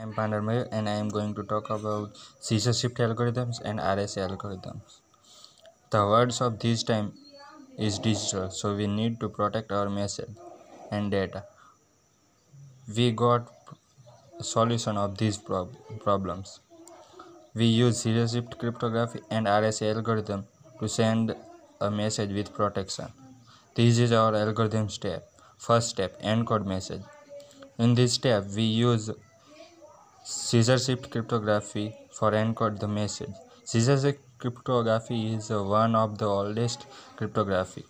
am Pandar Mayor and I am going to talk about Caesar shift algorithms and RSA algorithms. The words of this time is digital, so we need to protect our message and data. We got a solution of these problems. We use Caesar shift cryptography and RSA algorithm to send a message with protection. This is our algorithm step. First step, encode message. In this step, we use Caesar shift cryptography for encode the message. Caesar shift cryptography is one of the oldest cryptography.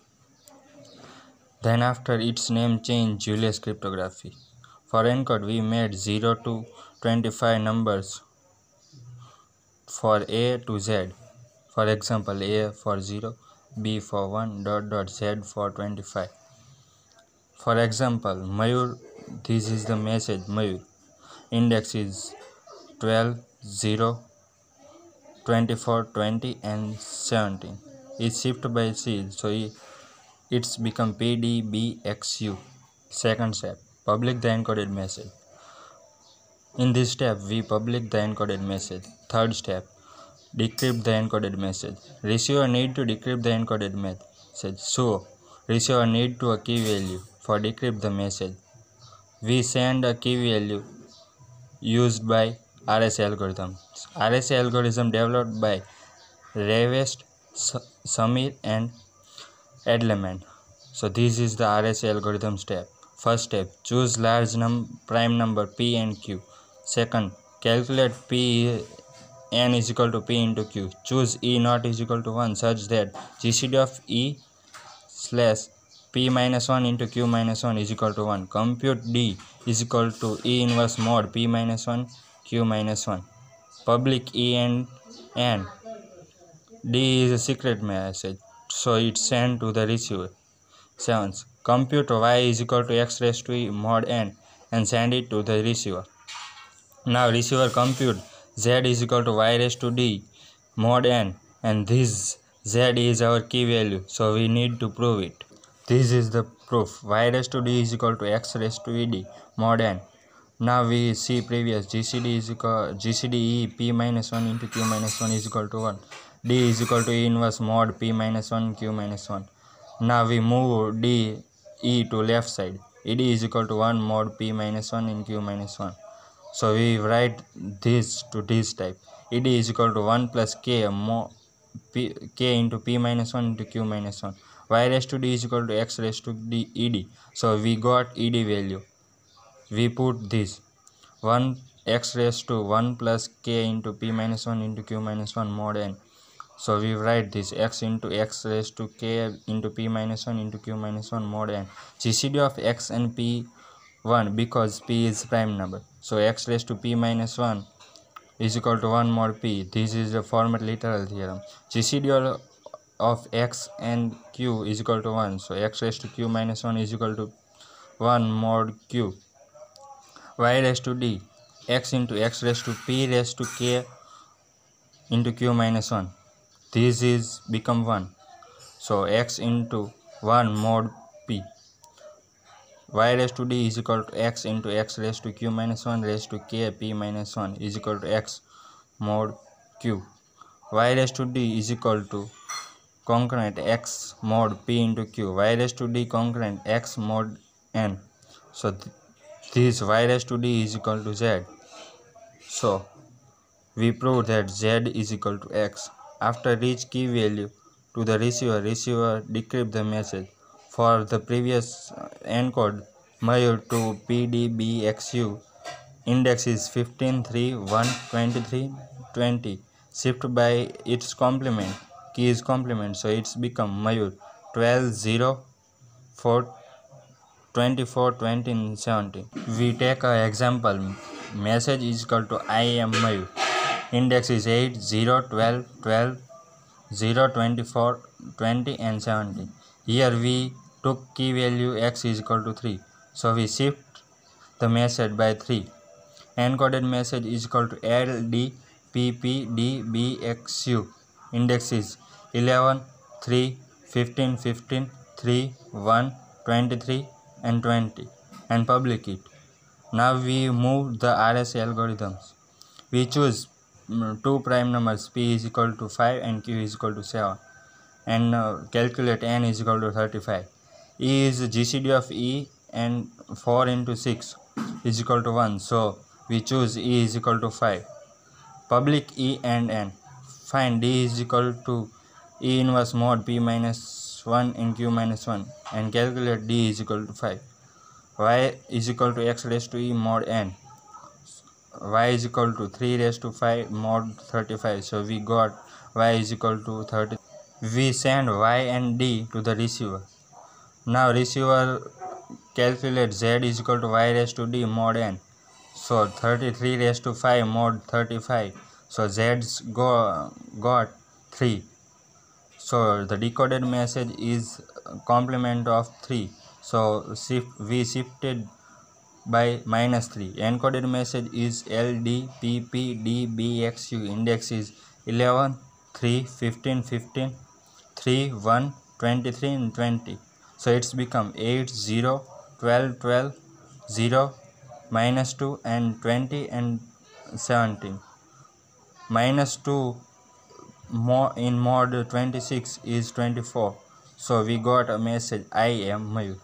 Then after its name changed Julius cryptography. For encode we made 0 to 25 numbers for A to Z. For example, A for 0, B for 1, Z for 25. For example, Mayur, this is the message Mayur. Index is 12, 0, 24, 20 and 17. It's shift by C, so it's become PDBXU. Second step, public the encoded message. In this step, we public the encoded message. Third step, decrypt the encoded message. Receiver need to decrypt the encoded message. So, receiver need to a key value for decrypt the message. We send a key value used by RSA algorithm. RSA algorithm developed by Revest, Samir and Edelman. So this is the RSA algorithm step. First step, choose large prime number P and Q. Second, calculate P n is equal to P into Q. Choose E not is equal to 1 such that GCD of E slash P minus 1 into Q minus 1 is equal to 1. Compute D is equal to E inverse mod P minus 1 Q minus 1. Public E and N. D is a secret message, so it's sent to the receiver. 7. Compute Y is equal to X raised to E mod N and send it to the receiver. Now receiver compute Z is equal to Y raised to D mod N, and this Z is our key value, so we need to prove it. This is the proof. Y raised to D is equal to X raised to ED mod N. Now we see previous GCD is equal GCD E P minus 1 into Q minus 1 is equal to 1. D is equal to E inverse mod P minus 1 Q minus 1. Now we move D E to left side. ED is equal to 1 mod P minus 1 in Q minus 1. So we write this to this type. ED is equal to 1 plus K K into P minus 1 into Q minus 1. Y raised to D is equal to X raised to D ED. So we got ED value. We put this 1 X raised to 1 plus K into P minus 1 into Q minus 1 mod N. So we write this X into X raised to K into P minus 1 into Q minus 1 mod N. GCD of X and P 1 because P is prime number. So X raised to P minus 1 is equal to 1 mod P. This is the Fermat literal theorem. GCD of X and Q is equal to 1. So X raised to Q minus 1 is equal to 1 mod Q. Y raised to D, X into X raised to P raised to K into Q minus 1. This is become 1. So X into 1 mod P. Y raised to D is equal to X into X raised to Q minus 1 raised to K P minus 1 is equal to X mod Q. Y raised to D is equal to concurrent X mod P into Q. Y raised to D concurrent X mod N. So this Y raised to D is equal to Z. So we prove that Z is equal to X. After reach key value to the receiver, receiver decrypt the message. For the previous encode Mayur to PDBXU, index is 15, 3, 1, 23, 20. Shift by its complement, key is complement, so it's become Mayur 12, 0, 4, 24, 20 and 17. We take an example. Message is equal to I am Mayur. Index is 8, 0, 12, 12, 0, 24, 20 and 17. Here we took key value X is equal to 3. So we shift the message by 3. Encoded message is equal to LDPPDBXU. Index is 11, 3, 15, 15, 3, 1, 23 and 20 and public it. Now we move the RSA algorithms. We choose two prime numbers p is equal to 5 and q is equal to 7 and calculate n is equal to 35. E is GCD of E and 4 into 6 is equal to 1. So we choose E is equal to 5. Public E and N. Find D is equal to E inverse mod P minus 1 and Q minus 1 and calculate D is equal to 5. Y is equal to X raised to E mod N. Y is equal to 3 raised to 5 mod 35. So we got Y is equal to 30. We send Y and D to the receiver. Now receiver calculates Z is equal to Y raised to D mod N. So 33 raised to 5 mod 35. So Z's got 3. So the decoded message is complement of 3. So we shifted by minus 3. Encoded message is LDPPDBXU. Index is 11, 3, 15, 15, 3, 1, 23 and 20. So it's become 8, 0, 12, 12, 0, minus 2 and 20 and 17. Minus 2 in mod 26 is 24. So we got a message I am Mayur.